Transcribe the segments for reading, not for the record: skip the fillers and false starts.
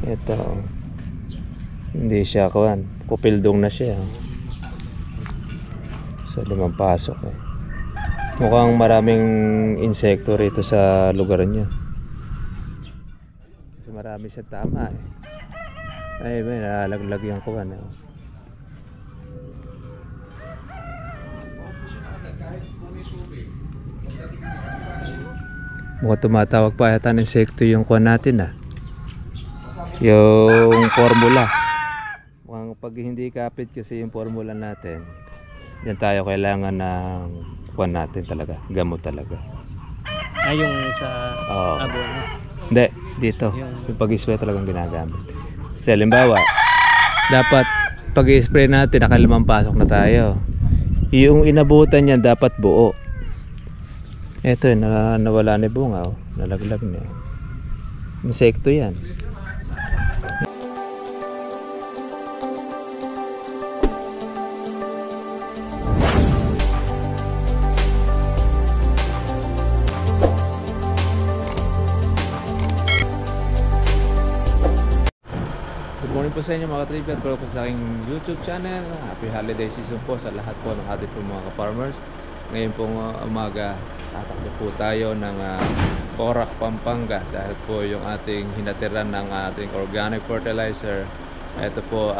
Ito. Hindi siya kuwan. Pupildong na siya. Sa limang pasok eh. Mukhang maraming insekto rito sa lugar niya. Marami siya tama eh. Ay, may nalaglag yung kuwan eh. Mukhang tumatawag pa yata ng insekto yung kuwan natin ah. Yung formula. Mukhang pag hindi kapit kasi yung formula natin, yan tayo kailangan ng kuwan natin talaga, gamot talaga. Ay, yung sa abono. Hindi, dito. Yung pag-spray talagang ginagamit. Kasi halimbawa, dapat pag-spray natin, nakalimang pasok na tayo. Yung inabutan niyan dapat buo. Ito yun, nawala ni bunga. Oh. Nalaglag niya. Insekto yan. Good morning po sa inyo mga katribya. At po sa aking YouTube channel. Happy holiday season po sa lahat po ng ating po mga ka-farmers. Ngayon pong umaga, tatakbo po tayo ng Porac, Pampanga. Dahil po yung ating hinatiran ng ating organic fertilizer. Ito po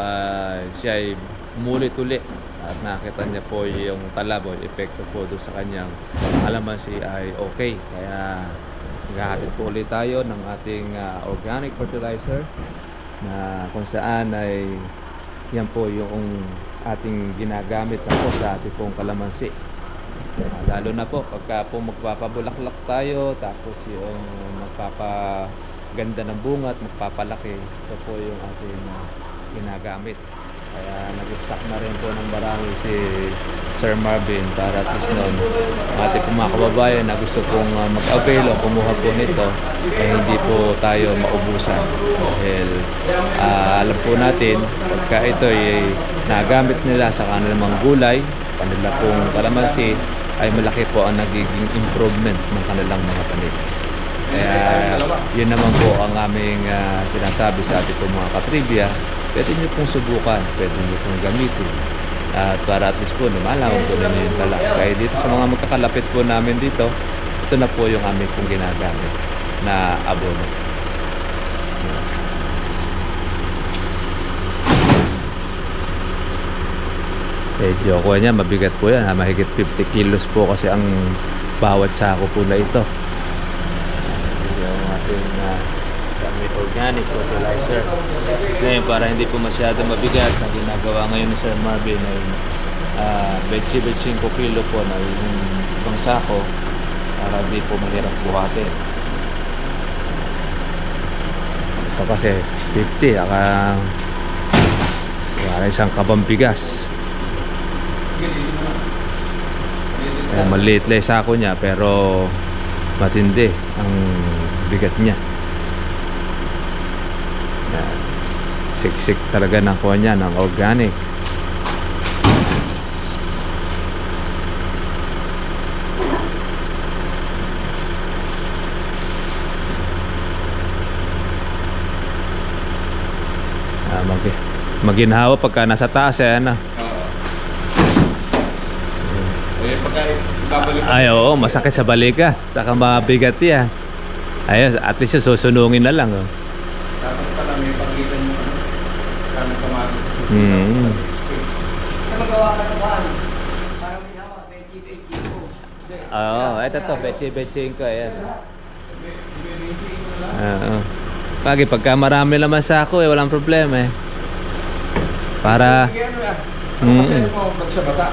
siya ay mulit-uli. At nakita niya po yung talab o epekto po doon sa kanyang alamansi ay okay. Kaya maghahatid po ulit tayo ng ating organic fertilizer. Na kung saan ay yan po yung ating ginagamit na po sa ating pong kalamansi. Lalo na po pagka po magpapabulaklak tayo, tapos yung magpapaganda ng bunga at magpapalaki, ito po yung ating ginagamit. Kaya nag-stock na rin po ng marami si Sir Marvin para at least noon ating po mga kababayan na gusto pong mag-avail o kumuha po nito ay hindi po tayo maubusan. Dahil alam po natin pagka ito ay nagamit nila sa kanilang mga gulay, kanila pong kalamansi, ay malaki po ang nagiging improvement ng kanilang mga tanim. Kaya yun naman po ang aming sinasabi sa ating po mga katribya. Pwede nyo pong subukan, pwede nyo pong gamitin at para at least po malaman po ninyo yung tala. Kaya dito sa mga magkakalapit po namin dito, ito na po yung aming pong ginagamit na abono. Medyo kuha niya, mabigat po yan, mahigit 50 kilos po kasi ang bawat sako po na ito. Yung ating organic fertilizer. Ngayon para hindi po masyado mabigat, na ginagawa ngayon ni Sir Marvin ay 25 kilo po na yung ibang sako para hindi po mahirap buhatin. Ito kasi 50 para isang kabang bigas. Maliit lang sako niya pero matindi ang bigat niya. Siksik talaga ng kuha niya ng organic. Maginhawa pagka nasa taas eh, ano? Ay, oo, masakit sa balikat. Tsaka mabigat yan. Ayun, at least susunungin na lang. Oh. Dapat pala may pagitan mo kami pumasok. Magawa ka ng bahan. Parang may hawa, bechi-bechi ko. Oo, ito to, bechi-bechi ko. Ayan. Oo. Pagka marami naman sa ako, walang problema eh. Para... Kasi mo, pag siya basa.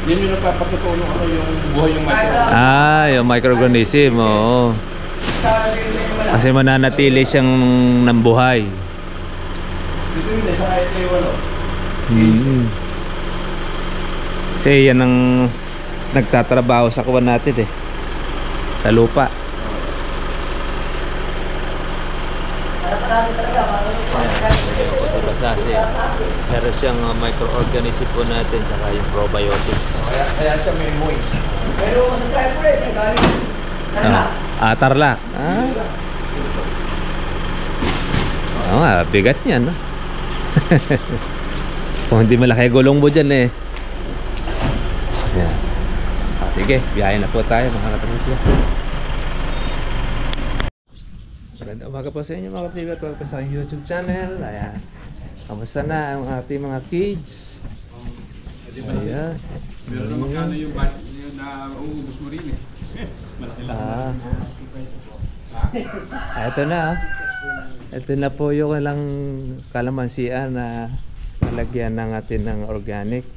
Yun yung nagpapatutulong yung buhay yung microorganism. Yung microorganism, oo. Kasi mananatili siyang nambuhay. Dito yun sa kahit kayo walo. Kasi yan ang nagtatrabaho sa kuwan natin eh. Sa lupa. Meron siyang microorganism po natin saka yung probiotics. Kaya siya may moist. Pero sa tribe eh, galing. Tarlac. Oo nga, bigat niyan, no? Kung hindi malaki gulong mo dyan eh. Ayan. Sige, biyahe na po tayo mga katribya. Magandang umaga po sa inyo mga katribya. Welcome po sa aking YouTube channel. Ayan. Kamusta na ang ating mga kids? Ayan. Meron magkano yung budget yun na uubos mo rin eh. Malaki lang. Ito na. Ito na po yung ilang kalamansian na nalagyan ng atin ng organic.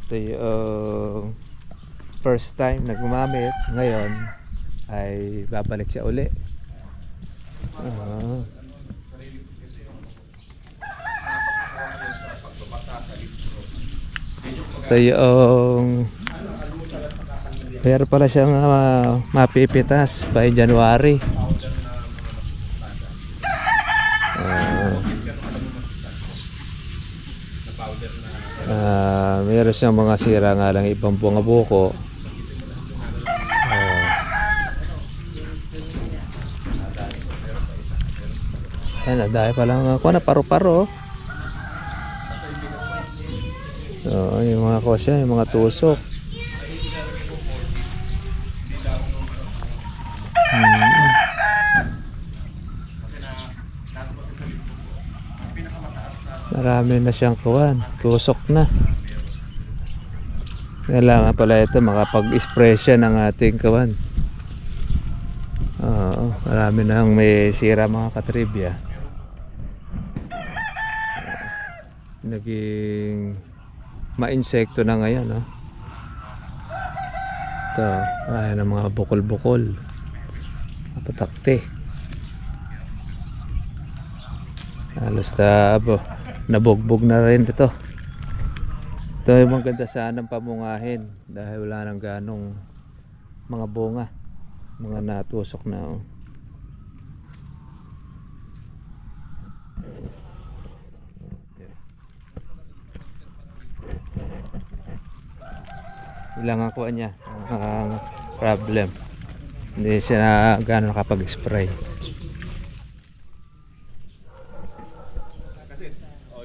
Ito yung first time na gumamit. Ngayon ay babalik siya uli. Ito yung meron pala siyang mapipitas by January. Meron siyang mga sira nga lang ibang bunga buko. Ayan, dahil palang ako na paro-paro. So, yung mga kosya, yung mga tusok. Marami na siyang kuwan, tusok na. Kailangan pala ito makapag-spray siya ng ating kuwan. Oo, marami nang may sira mga katribya. Naging ma-insekto na ngayon, no? Ito, ayan ang mga bukol-bukol, patakte. Halos nabugbog na rin ito. Ito ay maganda sanang pamungahin dahil wala nang ganong mga bunga, mga natusok na. Ilang ako niya ang problem, hindi siya gano'n nakapag-spray.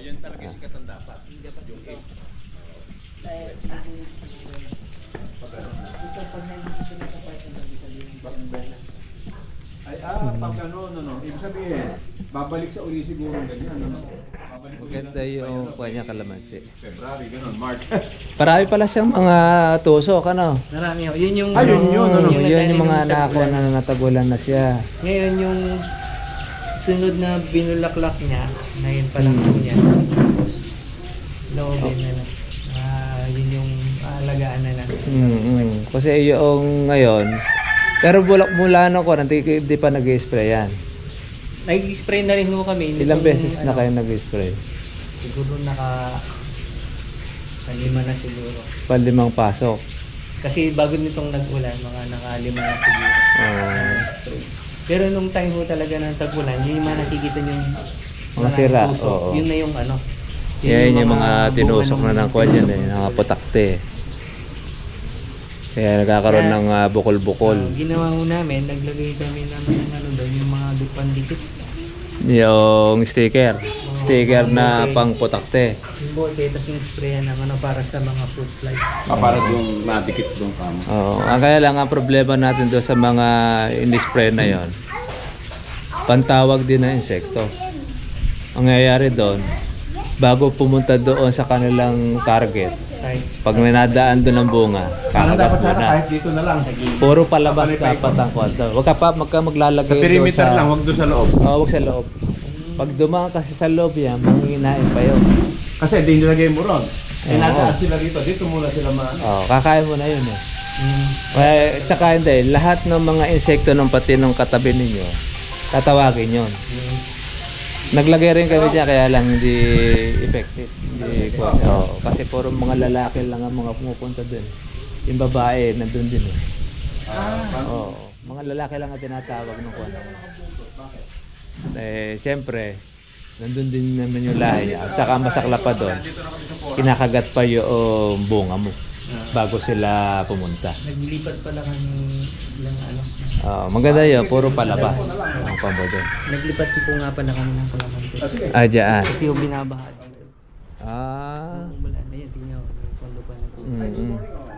Yan talaga si katandapan. Pag ano, ibig sabihin, babalik sa uli siguro ganyan, ano? Maganda yung kanya kalamansi. February, ganun, March. Parami pala siyang mga tusok, ano? Marami. Yun yung... Yun yung mga nakakuha na natagulan na siya. Ngayon yung sunod na binulaklak niya, ngayon pa lang po niya. Loobin na lang. Yun yung aalagaan na lang. Kasi yung ngayon, pero mula ko, hindi pa nag-spray yan. Nag-spray na rin ho kami. Ilang beses na kayo nag-spray? Siguro naka-5 na siguro. Palimang pasok. Kasi bago nitong nag-ulan, mga naka-5 na siguro. Pero nung time ho talaga ng tag-ulan, yun yung mga nakikita yung mga sira. Yun na yung ano. Yan yung mga tinusok na ng kwan yan eh, mga putakte. Kaya nagkakaroon ng bukol-bukol. Ginawa ho namin, naglagay kami namin ng ano doon, yung mga pandikit. Yung sticker. Sticker na pang putakte. Yung bote, tapos yung sprayan ng ano para sa mga fruit flies. Para doon madikit doon kamo. Ang kaya lang ang problema natin doon sa mga in-spray na yon, pantawag din ng insekto. Ang nangyayari doon, bago pumunta doon sa kanilang target, pag may nadaan doon ng bunga, kakagat mo na. Kahit dito na lang. Puro palabas dapat ang kwanto. Huwag ka maglalagay Sa perimeter doon lang, wag doon sa loob. Huwag sa loob. Pag dumaan kasi sa loob yan, manginginain pa yun. Kasi di nilagay mo ron. Nadaan sila dito muna sila Kakain mo na yun eh. Tsaka hindi, lahat ng mga insekto ng pati ng katabi ninyo, tatawagin yun. Naglagay rin kami dyan, kaya lang hindi effective. Kasi puro mga lalaki lang ang mga pumupunta dun. Yung babae, nandun din eh. Mga lalaki lang ang tinatawag ng kwan. Siyempre, nandun din naman yung lahi niya. At saka masakla pa doon, kinakagat pa yung bunga mo. bago sila pumunta. Naglipat pala kami ng ano. Maganda yun, puro palabas ang pambodo. Naglipat po nga pala kami ng Calamantes. Dyan. Kasi yung binabaha dito. Wala na yan, tingnan ko. Yung kondo pa na po.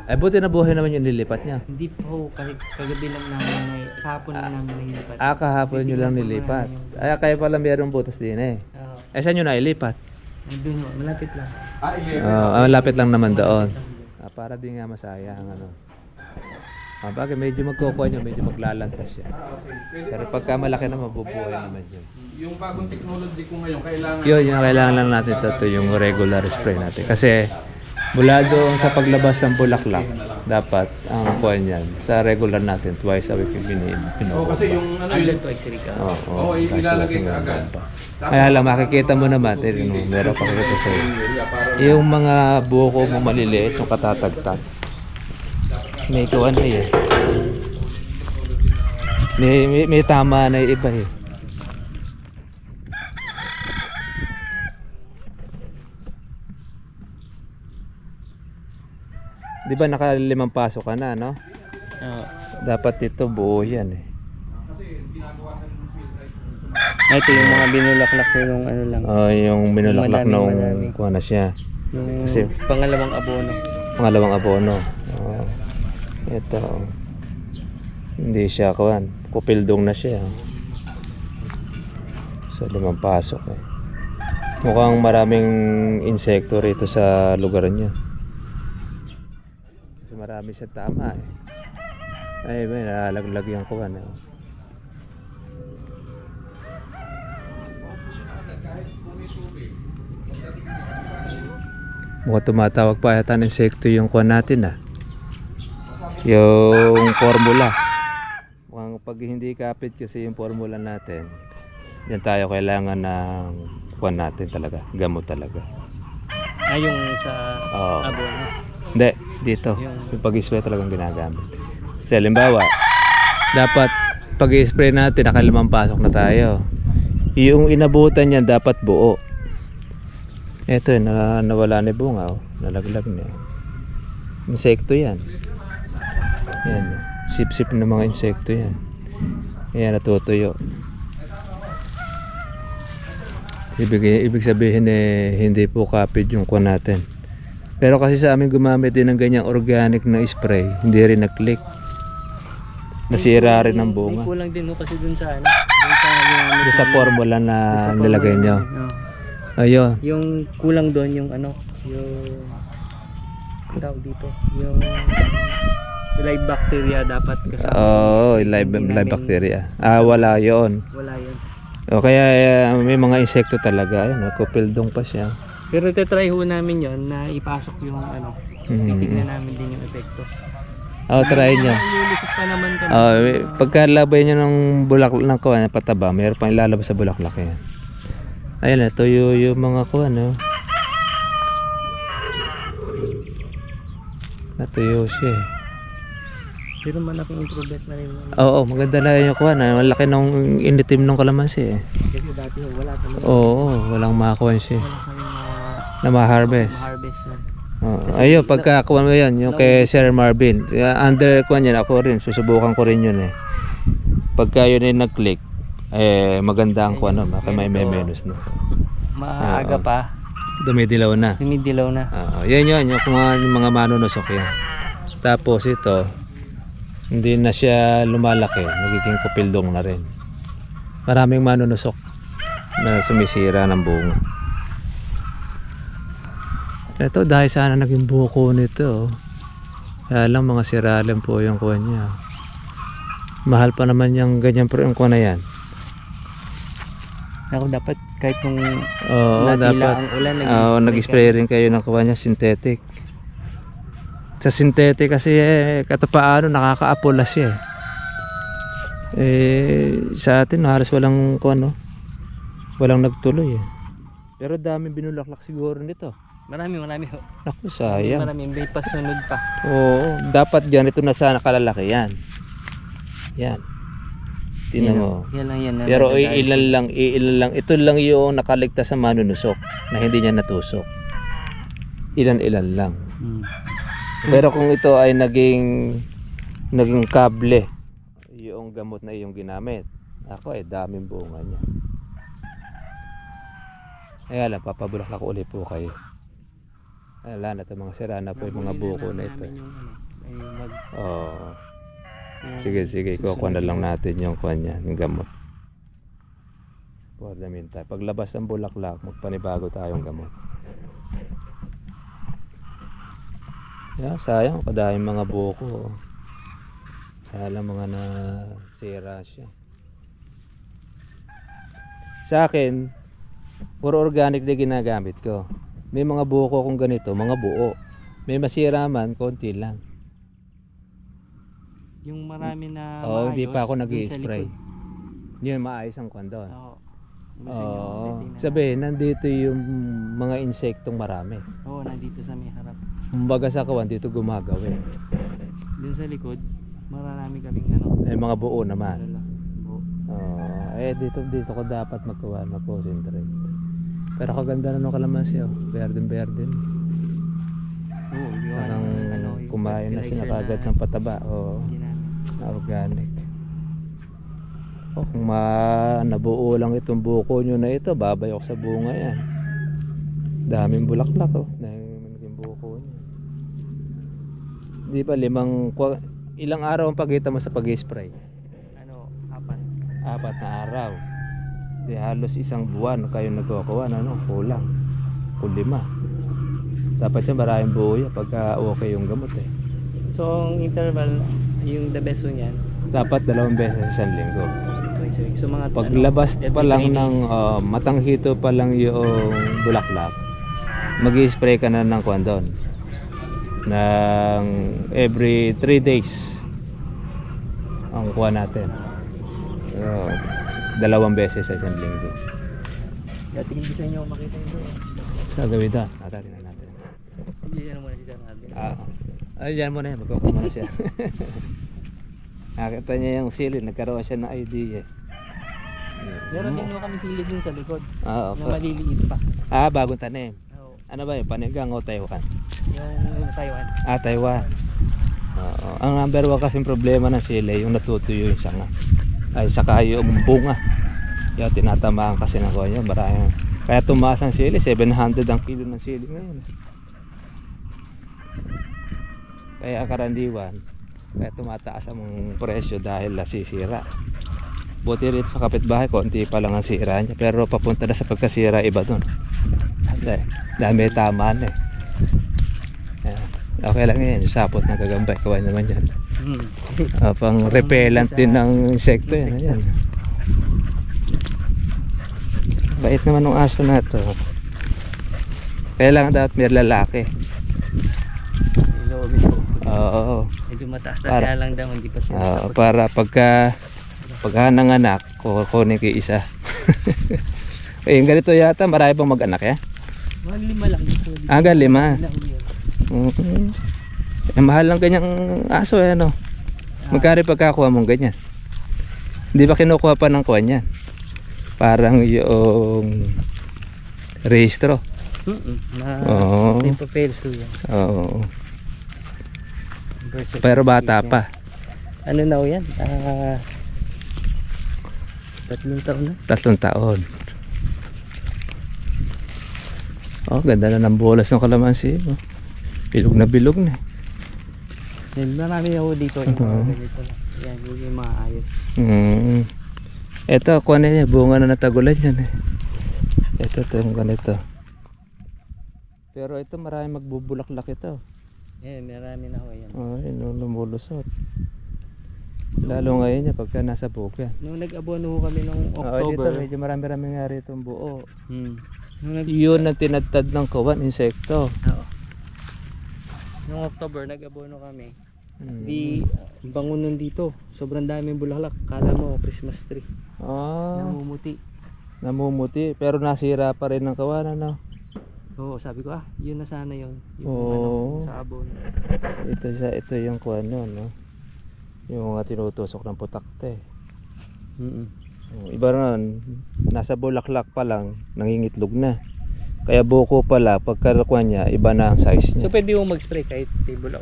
Ay, buti na buhay naman yung nilipat niya. Hindi po, kagabi lang namin, kahapon lang namin nilipat. Kahapon nyo lang nilipat. Ay, kaya pala mayroong butas din eh. Saan nyo na ilipat? Nandun, malapit lang. Malapit lang naman doon. Para di nga masayang ano. Bagay, medyo magkukuha nyo, medyo maglalantas siya. Pero pagka malaki na mabubuhay naman yun. Yung bagong technology ko ngayon, kailangan... Yun, yung kailangan lang natin ito, yung regular spray natin. Kasi mula doon sa paglabas ng bulaklak, dapat ang kuha niyan, sa regular natin, twice a week yung pinuha. kasi yung ano yun... Twice a week. Ilalagay ka agad. Kaya lang, makikita mo naman, meron pa kita sa'yo. Yung mga buko mo maliliit, yung katatagtag. May kuha na yun. May tama na yung iba eh. Di ba naka-5 pasok ka na, no? Dapat ito buo yan eh. Ito yung mga binulaklak ko yung ano lang. Yung binulaklak nung kuha na siya. Yung Kasi pangalawang abono. Pangalawang abono. Ito. Hindi siya kuhan. Kupildong na siya. Sa 5 pasok eh. Mukhang maraming insekto rito sa lugar niya. Kasi marami siya tama eh. Ay, may nalalaglag yung kuhan eh. Mukhang tumatawag pa yata ng insekto yung kuha natin ah. Yung formula. Mukhang pag hindi kapit kasi yung formula natin, yan tayo kailangan ng kuha natin talaga. Gamot talaga. Yung sa abono. Hindi, dito. So, pag-spray talagang ginagamit. Kasi halimbawa, dapat pag-spray natin, naka 5 pasok na tayo. Yung inabutan niyan dapat buo. Ito nawala na bunga, nalaglag na. Insekto yan. Yan, sip-sip ng mga insekto yan. Yan, natutuyo. Ibig sabihin hindi po kapit yung kuha natin. Pero kasi sa amin gumamit din ng ganyang organic na spray, hindi rin nag-click. Nasira rin ang bunga. May kulang din kasi dun sa ano. Doon sa formula na nilagay nyo. Ayun. Yung kulang doon yung ano, yung tawag dito, yung live bacteria dapat kasama. Live bacteria. Wala yon. Wala yun. Kaya may mga insekto talaga. Ayun, kupildong pa siya. Pero try ho namin yon na ipasok yung ano. Titignan namin din yung epekto. Try nyo. Lulusot pa naman kami. Pagkalabay nyo ng bulaklak ng kuha, pataba, mayroon pang ilalabas sa bulaklak yan. Ayan, tuyo yung mga kuha, no? Natuyo siya eh. Pero malaking improvement na rin. Oo, maganda na yung kuha na. Malaki nung initim nung kalamansi eh. Kasi dati wala talaga. Oo, walang makakuha siya. Wala kami na ma-harvest. Ma-harvest na. Ayun, pagkakuha mo yan, yung kay Sir Marvin, under kuha niyan, ako rin, susubukan ko rin yun eh. Pagka yun ay nag-click, maganda ang kuha no, may menos no. Maaga pa. Dumidilaw na. Dumidilaw na. Yan yun, yung mga manunusok yan. Tapos ito, hindi na siya lumalaki, nagiging kupildong na rin. Maraming manunusok na sumisira ng bunga. Ito dahil sana naging buko nito. Kaya lang mga siralan po yung kuha niya. Mahal pa naman yung ganyan pero yung kuha na yan. Ako dapat kahit nung dapat ang ulan nag-spray rin kayo ng kuha niya synthetic. Sa synthetic kasi katapaano nakakaapula siya. Sa atin halos walang kuha no. Walang nagtuloy eh. Pero dami binulaklak siguro nito. Marami ho. Naku, sayang. Marami, may pasunod pa. Oo, dapat ganito na sana kalalaki yan. Yan. Tingnan mo. Yan. Pero ilan lang. Ito lang yung nakaligtas sa manunusok na hindi niya natusok. Ilan lang. Pero kung ito ay naging kable, yung gamot na iyong ginamit, ako ay daming bunga niya. Kaya lang, papabulaklak ko ulit po kayo. Wala na ito, mga sira na po yung mga buko na ito. Oo. Sige, kukuha na lang natin yung kanya, yung gamot. For the meantime, paglabas ng bulaklak, magpanibago tayong gamot. Yeah, sayang, kadaming mga buko. Kaya lang mga nasira siya. Sa akin, puro organic na ginagamit ko. May mga buko kung ganito, mga buo. May masira man, konti lang. Yung marami na Oo, hindi pa ako dun sa nag-i-spray. likod. Yun, maayos ang kondon. Oo. Gusto nyo Oo, titingnan sabihin, nandito yung mga insektong marami. natin. Oo, nandito sa may harap. Kumbaga sa kawan, dito gumagawin. Dun sa likod, marami kaming ano. May mga buo naman. Alala, buo. Dito ko dapat mag-concentrate. Pero kaganda na nung kalamansi, oh. Verdin. Oo, di ko Parang yung kumain na siya fertilizer nakagad ng pataba. Oo, ginamit. na organic. Kung nabuo lang itong buko nyo na ito, babay ako sa bunga yan. Daming bulaklak, oh. Naging buko nyo. Di ba ilang araw ang pagitan mo sa pag-spray? Ano, 4. 4 na araw. Di halos isang buwan kayo nagkukuha, kulang. Kung 5. Dapat yan maraming buo yan pagka okay yung gamot eh. So, ang interval, yung the best one yan. Dapat 2 beses sa isang linggo. So, mga Paglabas every pa lang 3 days. ng matanghito pa lang yung bulaklak, mag-i-spray ka na ng kondon ng every 3 days ang kuha natin. 2 beses sa isang linggo. Dati hindi sa inyo makita yung doon. Sa gawin doon, natin na natin. Hindi yan muna si Sir Alvin. Ay, dyan muna yan, magkukuha muna siya. Nakita niya yung sili, nagkaroon siya ng idea. Meron din mo kami silid dun sa likod. Oo. Na maliliit pa. Bagong tanim. Oo. Ano ba yun? Panigang o Taiwan? Yung Taiwan. Taiwan. Oo. Ang number 1 kasing problema ng sili, yung natutuyo yung sanga. Ay, saka yung bunga. Yung tinatamaan kasi ng kuha niya. Maraming. Kaya tumaas ang sili, 700 ang kilo ng sili ngayon. Kaya karandiwan, kaya tumataas ang presyo dahil nasisira. Buti rito sa kapitbahay, konti pa lang ang sira niya. Pero papunta na sa pagkasira, iba dun. Dami tamaan eh. Okay lang yan, yung sapot ng kagambay, kawan naman yan. Pang repellent din ng insekto yan. Ayan. Bait naman ng aso na to. Kailangan dapat may lalaki. Oo. Medyo mataas na siya lang daw, hindi pa siya. Para pagka nanganak, kukunin ko isa. Eh, ganito yata, marami pang mag-anak ya? Mga 5 lang. Hanggang 5. Mahal lang ganyang aso eh, no? Magkano pagkakuha mong ganyan? Hindi ba kinukuha pa ng kuha niyan? Parang yung rehistro. Oo. May papelso yan. Oo. Pero bata pa. Ano na o yan? 3 taon na. 3 taon. Oh, ganda na ng bolas ng kalamansi. Bilog na bilog na. Yan, marami ako dito. Yung mga ganito na. Yan, yung mga ayos. Ito, kuha na niya. Bunga na natagulan yan eh. Ito, yung ganito. Pero ito, marami magbubulaklak ito. Yan, marami na ako yan. Ay, lumulusot. Lalo ngayon niya pagka nasa bukyan. Nung nag-abono kami nung Dito October. medyo marami-rami nga rito ang buo. Nung Yun ang tinadtad ng kawan, insekto. Oo. Nung October nag-abono kami. Di bangon nun dito. Sobrang daming bulaklak. Kala mo Christmas tree. Namumuti. Namumuti. Pero nasira pa rin ng kawan, ano? Oo, sabi ko yun na sana yun. Yung Oo. sa abono. Ito yung kuwan nun, no? Yung mga tinutusok ng putakte. Iba ron, nasa bulaklak pa lang, nangingitlog na. Kaya buko pala, pagkakuha niya, iba na ang size So niya. pwede mo mag-spray kahit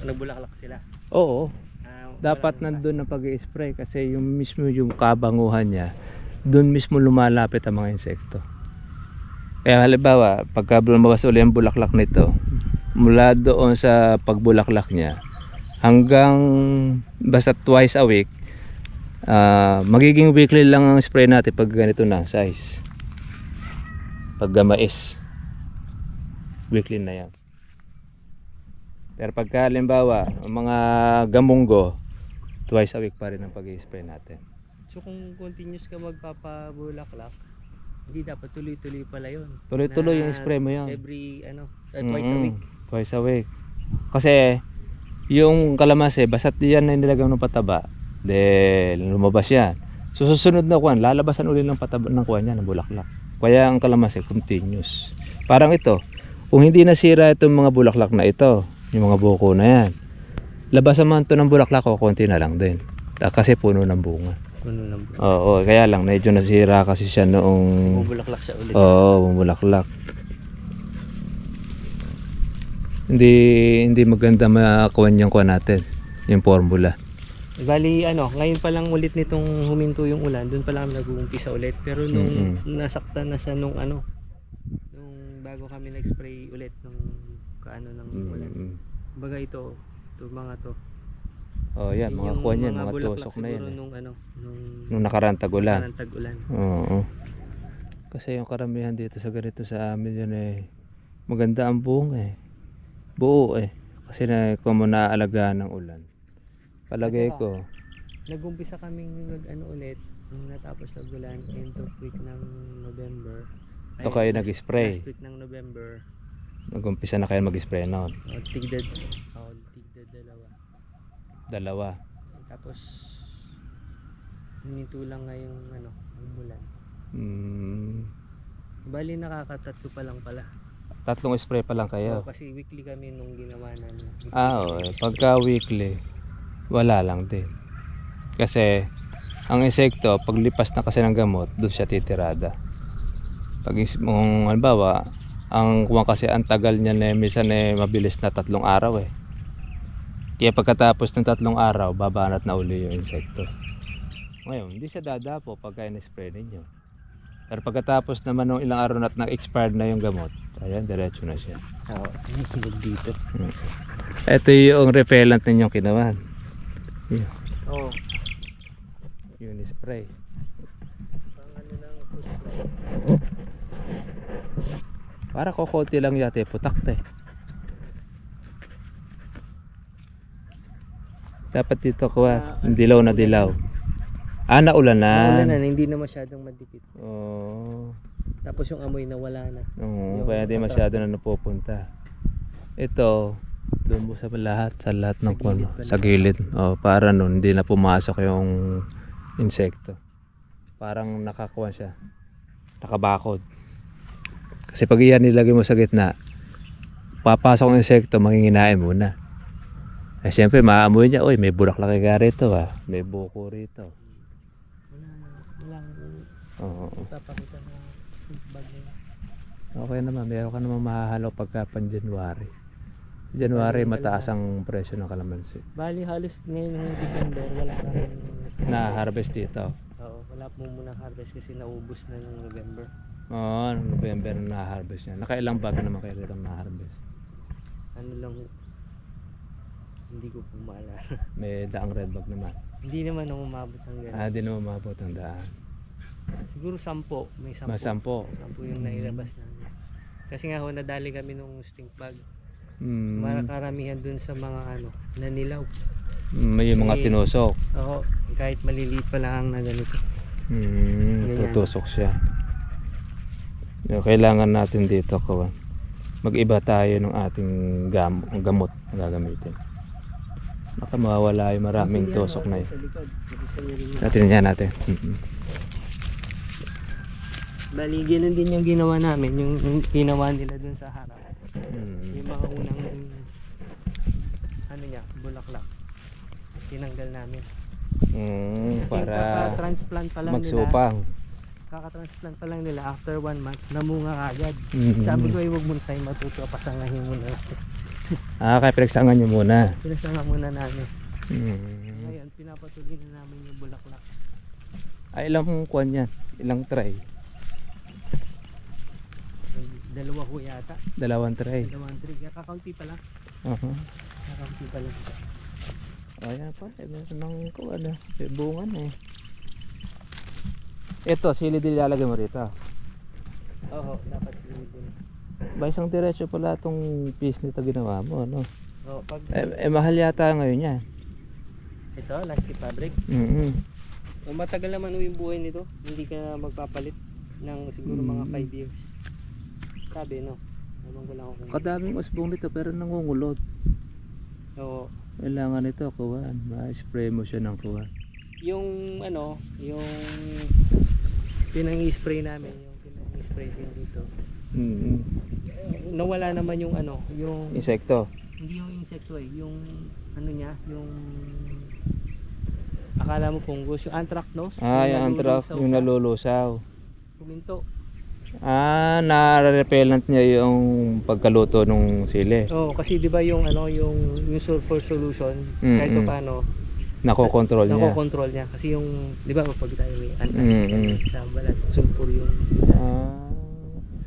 nagbulaklak sila. Oo. Ah, Dapat walang- nandun na pag-i-spray kasi yung mismo yung kabanguhan niya, doon mismo lumalapit ang mga insekto. Kaya halimbawa, pagka lumabas uli ang bulaklak nito, mula doon sa pagbulaklak niya, hanggang basta twice a week, magiging weekly lang ang spray natin pag ganito na size. Pag mais, weekly na yan. Pero pagka halimbawa, ang mga gamunggo, twice a week pa rin ang pag-i-spray natin. So kung continuous ka magpapabulaklak, hindi dapat tuloy-tuloy pala yun. Tuloy-tuloy Na yung spray mo yan. Every twice a week. Twice a week. Kasi yung kalamansi, basta't yan na nilagay ng pataba, then lumabas yan. So susunod na kuwan, lalabasan ulit ng pataba ng kuwan yan, ng bulaklak. Kaya ang kalamansi continuous. Parang ito, kung hindi nasira itong mga bulaklak na ito, yung mga buko na yan, labasan man ito ng bulaklak o konti na lang din. Kasi puno ng bunga. Puno ng bunga. Oo, kaya lang medyo nasira kasi siya noong Bubulaklak siya ulit. oo, bumulaklak. Hindi maganda makakuha yung kuha natin, yung formula. Bali ngayon pa lang ulit nitong huminto yung ulan, doon pa lang nag-uumpisa ulit. Pero nung nasaktan na siya nung bago kami nag-spray ulit nung ng ulan. Baga ito mga to. Oh, yan, mga Yung kuha niyan, mga bulaklak tusok na yan. siguro Nung nakaraan tag-ulan. nakarang tag-ulan. Oo. Kasi yung karamihan dito sa ganito sa amin yan maganda ang buong buo kasi kung mo naaalagaan ng ulan. Palagay ko. Nag-umpisa kaming ulit nung natapos nag-ulan end of week ng November. Ito kayo nag-spray. Last week ng November. Nag-umpisa na kayo mag-spray noon. Tigda Dalawa. tapos huminto lang ngayong ang bulan. Bali nakakatatlo pa lang pala. 3 spray pa lang kayo. Kasi weekly kami nung ginawa namin. Pagka weekly, wala lang din. Kasi ang insekto, paglipas na kasi ng gamot, doon siya titirada. Pag halimbawa, ang kuwan kasi ang tagal niya minsan mabilis na 3 araw Kaya pagkatapos ng 3 araw, babanat na uli yung insekto. Ngayon, hindi siya dadapo pagka in-spray ninyo. Pero pagkatapos naman ng ilang araw na expired na yung gamot, ayan, diretso na siya. Oo, dito. Ito yung repellent ninyong kinawan. Oo. Yung spray. Para kukunti lang yata putakte. Dapat dito kuha, dilaw na dilaw. Naulanan. Naulanan, hindi na masyadong madikit. Oo. Tapos yung amoy na wala na. Oo, kaya di masyado na napupunta. Ito, doon mo sa lahat ng kuno, sa gilid. Para nun hindi na pumasok yung insekto. Parang nakakuha siya. Nakabakod. Kasi pag iyan nilagay mo sa gitna, papasok ang insekto, manginginain muna. Siyempre maamoy niya, oy, may bulaklak ka rito may buko rito. Oo. Papakita na bagay. Okay naman, meron ka naman mahahalo pagka pan January. January mataas ang presyo ng kalamansi. Bali halos ngayon ng December wala pa rin Na-harvest dito. Oo, wala po muna harvest kasi naubos na ng November. Oo, November na na-harvest niya. Nakailang bag naman kayo rito na-harvest? Hindi ko po maalala. May daang red bag naman. Hindi naman ako umabot ng gano'n. Di naman umabot ang daan. Siguro 10. May 10. Mas 10. 10 yung nailabas namin. Kasi nga nadali kami nung stink bug. Karamihan dun sa mga nanilaw. May mga tinusok. Oo, kahit maliliit pa lang na ganito. Tutusok siya. Kailangan natin dito kawan. Mag-iba tayo ng ating gamot na gagamitin. Baka mawawala yung maraming tusok na yun. Natin. Bali, ganun din yung ginawa namin, yung ginawa nila dun sa harap. Yung mga unang bulaklak. Tinanggal namin. Kasi Para transplant pa lang magsupang. nila. kakatransplant pa lang nila after 1 month, namunga agad. Mm. Sabi ko ay huwag muna tayo matuto, pasangahin muna. Kaya pinagsangan nyo muna. Pinasanga muna namin. Mm. Ngayon, pinapatuloy na namin yung bulaklak. Ay, ilang kuwan yan? Ilang try? Dalawa ko yata. 2 try. 2, 3. Kakaunti pa lang. Kakaunti pa lang. Ayan pa, meron ng kuwan bungan eh. Ito, sili din ilalagay mo rito. Oo, dapat sinigin. Ba isang diretso pala itong piece nito ginawa mo, ano? Oo, pag Mahal yata ngayon yan. ito, Lasky Fabric. Matagal naman yung buhay nito. Hindi ka magpapalit ng siguro mga 5 years. Sabi, no? Naman ko lang ako. Kadaming usbong nito pero nangungulot. Oo. Kailangan ito, kuwan. Ma-spray mo siya ng kuwan. Yung ano, yung pinang-spray namin, yung pinang-spray din dito. Nawala naman yung ano, yung Insekto. hindi yung insekto eh, yung ano niya, yung akala mo fungus, yung anthracnose. Yung anthrax, yung nalulusaw. Puminto. Na-repellent niya yung pagkaluto ng sili. Oo, kasi 'di ba yung ano, yung sulfur solution, kahit pa paano Nakokontrol niya. nakokontrol niya kasi yung 'di ba pag tayo may sa balat, sulfur yung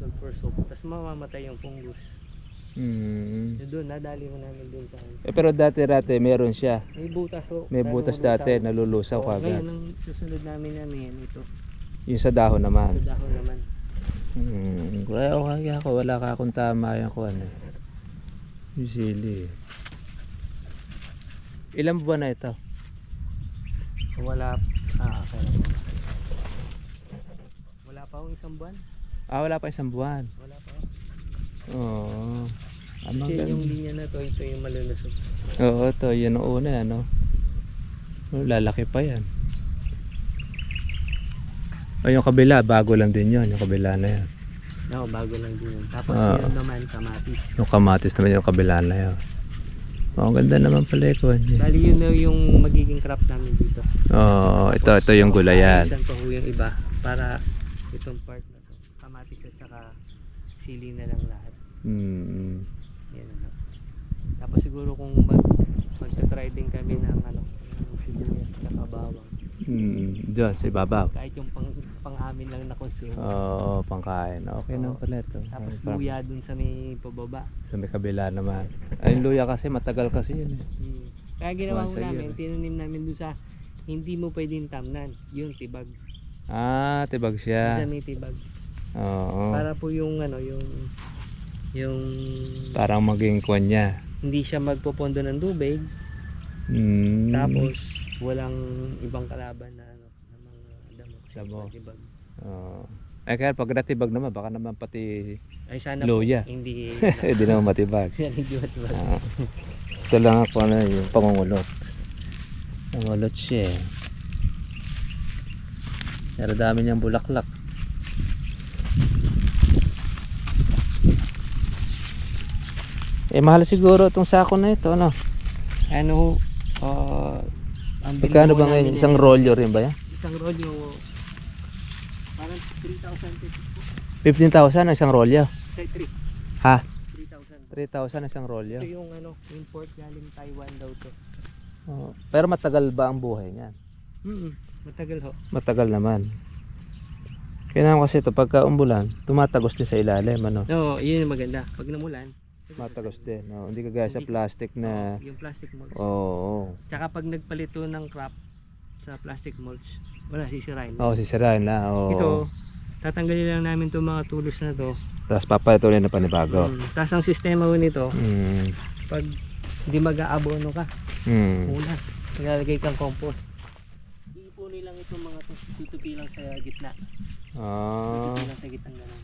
sulfur soap, tapos mamamatay yung fungus. Doon nadali mo namin doon sa Pero dati meron siya. may butas May butas dati, nalulusaw Ngayon kagad. ang susunod namin ito. Yung sa dahon naman. Sa dahon naman. Kaya ako, wala ka akong tama yung kuwan eh. Yung sili eh. Ilang buwan na ito? Wala wala pa akong 1 buwan. Wala pa 1 buwan. Wala pa. Oo. Kasi yung linya na to, ito yung malulusog. Oo, ito. Yan ang una, ano? Lalaki pa yan. Yung kabila, bago lang din yun. Yung kabila na yan. Oo, bago lang din yun. Tapos yun naman, kamatis. Yung kamatis naman yung kabila na yan. Ang ganda naman pala ito. Bali yun na yung magiging crop namin dito. Oo, ito yung gulayan. Isan pa ho yung iba para itong part na to. Kamatis at saka sili na lang lahat. Yan na. Tapos siguro kung magta-try din kami ng ano, ng sibuyas at saka bawang. Diyan, sa ibabaw. Kahit yung pang-amin lang na consume. Oo, pangkain. Okay na pala ito. Tapos luya dun sa may pababa. Sa may kabila naman. Ay, luya kasi, matagal kasi yun eh. Kaya ginawa Once mo a year. namin, tinanim namin dun sa hindi mo pwedeng tamnan, yung tibag. Tibag siya. Sa may tibag. Oo. Para po yung ano, yung Parang maging kwan niya. hindi siya magpopondo ng tubig. Tapos walang ibang kalaban na ano, na mga damo. Damo. Tibag. Kaya pag natibag naman, baka naman pati Ay sana luya. po, hindi Hindi naman matibag. hindi matibag. Ito lang ako na yung pangungulot. Pangungulot siya eh. Pero dami niyang bulaklak. Mahal siguro itong sako na ito, ano? Ano, ang Pagkano bilhin ba ngayon? namin Isang rolyo rin ba yan? isang rolyo parang 3,000 15,000 ang isang rolyo. Say 3. Ha? 3,000. 3,000 ang isang rolyo. Ito yung ano, import galing Taiwan daw to. Pero matagal ba ang buhay niyan? Matagal ho. Matagal naman. Kaya naman kasi ito, pagka umulan, tumatagos din sa ilalim, ano? No, yun yung maganda. Pag namulan, Matagos din. No? Hindi kagaya sa plastic na... yung plastic mulch. Oo. Tsaka pag nagpalito ng crop sa plastic mulch, wala sisirain. Sisirain na. Oo. Ito, tatanggalin lang namin itong mga tulos na to. Tapos papatuloy na panibago. Tapos ang sistema mo nito, pag hindi mag-aabono ka, una, maglalagay kang compost. Iipunin lang itong mga to, tutupi lang sa gitna. Tutupi lang sa gitna ganun.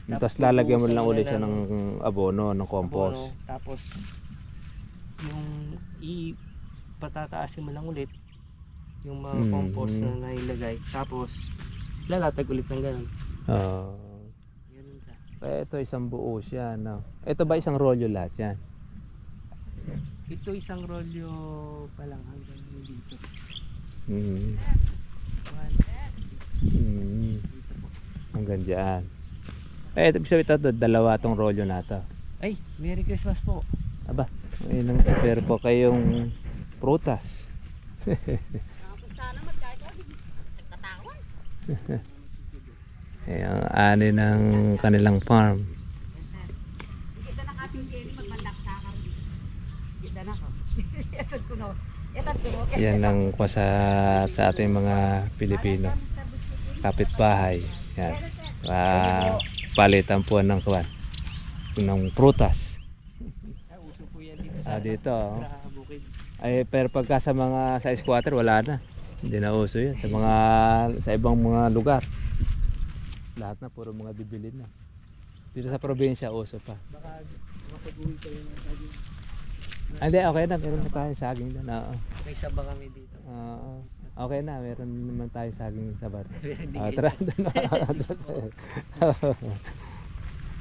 Tapos lalagyan mo lang ulit siya ng abono, ng compost. Abono, tapos yung patataasin mo lang ulit yung mga compost na nailagay. Tapos lalatag ulit ng ganun. Ganun siya. Ito isang buo siya, no? Ito ba isang rolyo lahat yan? Ito isang rolyo pa lang hanggang dito. 1, dito. hanggang dyan. Eh, ibig sabihin ito, dalawa tong rolyo na to. Ay, Merry Christmas po. Aba, may nang prepare po kayong prutas. Eh, ang ani ng kanilang farm. Kita na kaping kini magbandak sa karon. Kita na ko. Etod ko no. Etod ko. Yan ang kwasa sa ating mga Pilipino. Kapitbahay. Yan. Palitan po ng kuwan. Ng prutas. Uso po yan dito Dito. Oh. sa bukid. Ay, pero pagka sa mga sa squatter wala na. Hindi na uso yan. Sa ibang mga lugar. Lahat na puro mga bibilin na. Dito sa probinsya uso pa. Baka mapag-uwi kayo ng saging. Hindi, okay na. Meron na tayo saging dyan. Oo. May saba kami dito. Oo. Okay na. Meron naman tayo saging sa bar. Hindi Tara.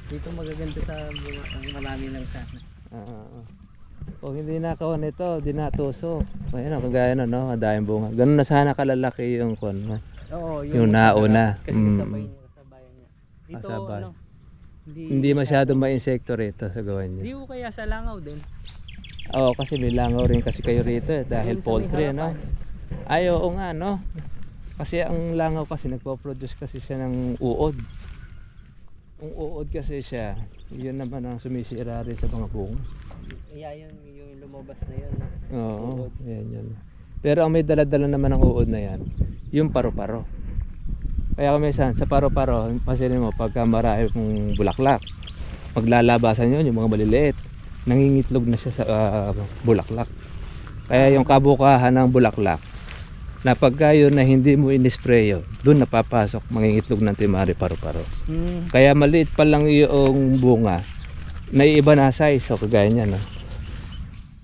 dito magaganda sa bunga. Ang marami lang sana. Kung hindi nakawan ito, di natusok. Ayun, kagaya na, no? Madayang bunga. Ganun na sana kalalaki yung kon. Oo, Yung nauna. Kasi kasabay niya, kasabayan niya. Dito, Kasabay. ano, Hindi masyadong ma-insekto rito sa gawan Hindi niya. ko kaya sa langaw din. Oo, kasi may langaw rin kasi kayo rito eh, dahil Ayun sa may poultry, ano? harapan. Ay, oo nga, no? Kasi ang langaw kasi nagpo-produce kasi siya ng uod. Kung uod kasi siya, yun naman ang sumisira rin sa mga bunga. Kaya yun, yung lumabas na yun. Oo, Uod. yan yun. Pero ang may dala-dala naman ng uod na yan, yung paru-paro. Kaya kung minsan, sa paru-paro, pansinin mo, pagka marami mong bulaklak, paglalabasan yun, yung mga maliliit, nangingitlog na siya sa bulaklak. Kaya yung kabukahan ng bulaklak, na pagka yun na hindi mo in-spray yun, doon napapasok, mangingitlog ng timari paru-paro. Kaya maliit pa lang yung bunga, naiiba na size, so kagaya niya, no?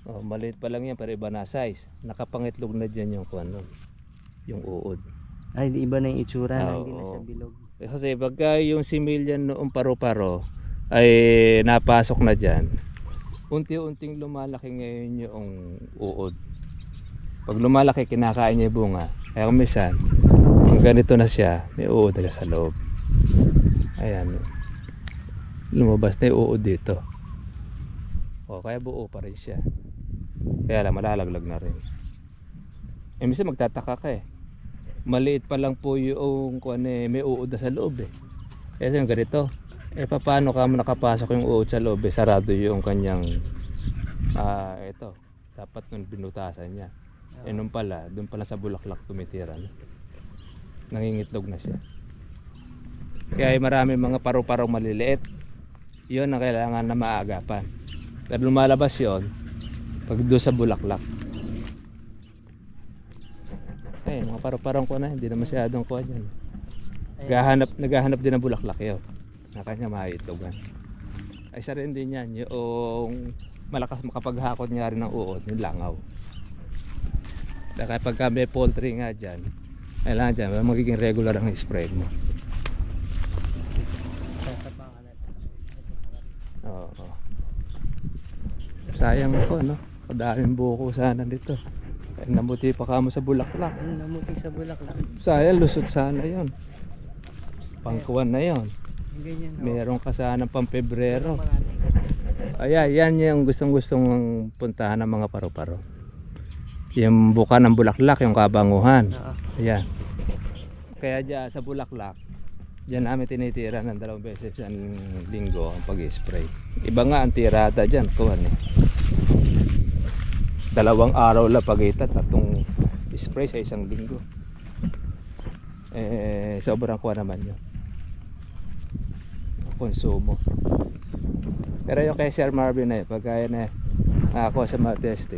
Oh, maliit pa lang yan, pero iba na size. Nakapangitlog na dyan yung kuwan, yung uod. Ay, iba na yung itsura, Oo. hindi na siya bilog. Kasi pagka yung similyan noong paru-paro ay napasok na dyan, unti-unting lumalaki ngayon yung uod. Pag lumalaki, kinakain niya yung bunga. Kaya kung minsan, kung ganito na siya, may uod na sa loob. Ayan. Lumabas na yung uod dito. O, kaya buo pa rin siya. Kaya lang, malalaglag na rin. Eh, minsan magtataka ka eh. Maliit pa lang po yung kuwan eh, may uod na sa loob eh. Kasi yung ganito, eh paano ka nakapasok yung uod sa loob eh, sarado yung kanyang ito, dapat nung binutasan niya. Eh nung pala, doon pala sa bulaklak tumitira na. Nangingitlog na siya. Kaya marami mga paru-parong maliliit. Yun ang kailangan na maagapan. Pero lumalabas yun pag doon sa bulaklak. Eh, mga paru-parong ko na, hindi na masyadong kuha dyan. Naghahanap din ng bulaklak yun. Na kanya maitlogan. Ay isa rin din yan, yung malakas makapaghakot nga rin ng uod, yung langaw. Kaya pagka may poultry nga dyan, kailangan dyan, magiging regular ang spray mo. Oo. Sayang ako, no? Kadaming buko sana dito. Namuti pa kamo sa bulaklak. Namuti sa bulaklak. Sayang, lusot sana yon. Pangkuwan na yon. Ganyan, Meron ka sana pang Pebrero. Ayan, yan yung gustong-gustong puntahan ng mga paru-paro. Yung buka ng bulaklak, yung kabanguhan. Ayan. Kaya dyan sa bulaklak, dyan namin tinitira ng 2 beses ang linggo ang pag-spray. Iba nga ang tirada dyan, kuwan eh. 2 araw lang pagitan, 3 spray sa 1 linggo. Eh, sobrang kuha naman yun. Konsumo. Pero yung kay Sir Marvin na pagkaya na ako sa mga test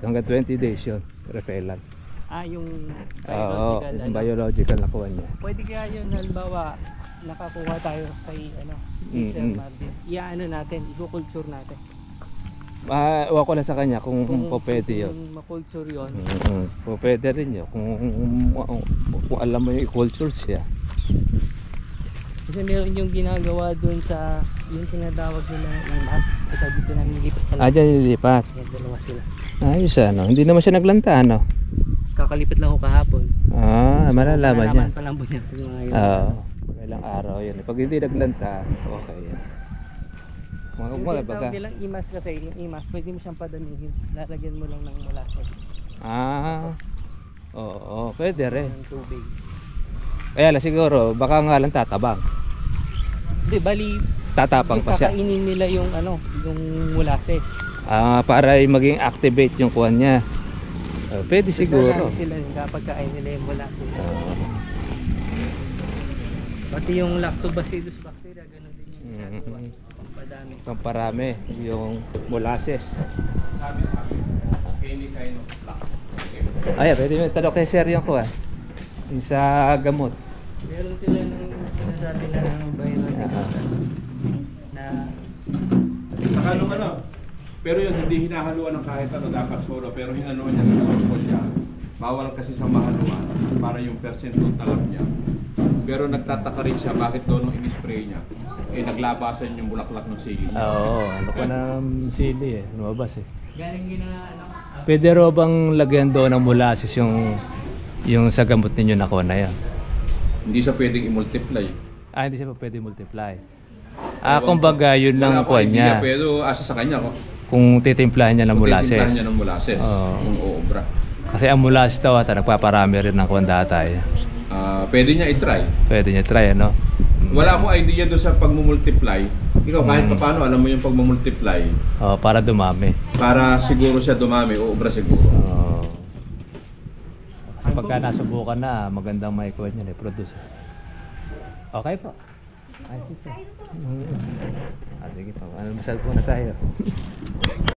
hanggang 20 days yun, repellent. Yung Oo, biological, yung biological na kuha niya. Pwede kaya yun, halimbawa, nakakuha tayo kay Sir Marvin. Iaano natin, i-culture natin. Ewan ko lang sa kanya kung pwede yun. Kung ma-culture yun. Kung pwede rin yun. Kung alam mo yung i-culture siya. Kasi meron yung ginagawa dun sa yung tinatawag nila imas. Ito dito na nilipat sa Dyan nilipat. Yan, 2 sila. Ayos ano. Hindi naman siya naglanta ano. Kakalipat lang ako kahapon. Malalaman niya. Malalaman pa lang po niya yung mga yun. Oo. Ilang araw yun. Pag hindi naglanta, okay yan. Kung wala Yung baga. tinatawag nilang imas kasi, yung imas, pwede mo siyang padamihin. Lalagyan mo lang ng molasses. Oo, pwede rin. Ng tubig. Kaya lang siguro, baka nga lang tatabang. Hindi, bali, Tatapang pa siya. kakainin nila yung ano, yung molasses. Para maging activate yung kuwan niya. Pwede siguro. Naglalaro sila yung kapag kain nila yung molasses. Pati yung lactobacillus bacteria, ganun din yung ginagawa. Padami. Pamparami yung molasses. Sabi, Kenny kind of black. Ay, pwede mo tanong kay Sir yung kuwan. Yung sa gamot. Meron sila ng sinasabi na biotic na Saka nung ano, pero yun, hindi hinahaluan ng kahit ano, dapat solo, pero hinaluan niya sa alcohol niya. Bawal kasi sa mahaluan, para yung percent ng talab niya. Pero nagtataka rin siya, bakit doon nung in-spray niya, naglabasan yung bulaklak ng sili niya. Oo, ano pa ng sili lumabas galing gina ano, Pwede ro bang lagyan doon ng molasses yung sa gamot ninyo na kuha na yan? Hindi siya pwedeng i-multiply. Hindi siya pa pwede multiply. Kumbaga yun lang kuha niya. Pero asa sa kanya, Kung titimplahan niya ng kung molasses. titimplahan niya ng molasses, Oo. yung uobra. Kasi ang molasses daw nagpaparami rin ng kuwan datay. Pwede niya i-try. Pwede niya try, ano? Wala mo idea doon sa pagmumultiply. Ikaw kahit paano alam mo yung pagmumultiply, Para dumami. para siguro siya dumami, uobra siguro. Kasi pagka nasubukan na, magandang may kuwan niya, produce. Okay po. Ay, sige. Sige po. Almusal po na tayo.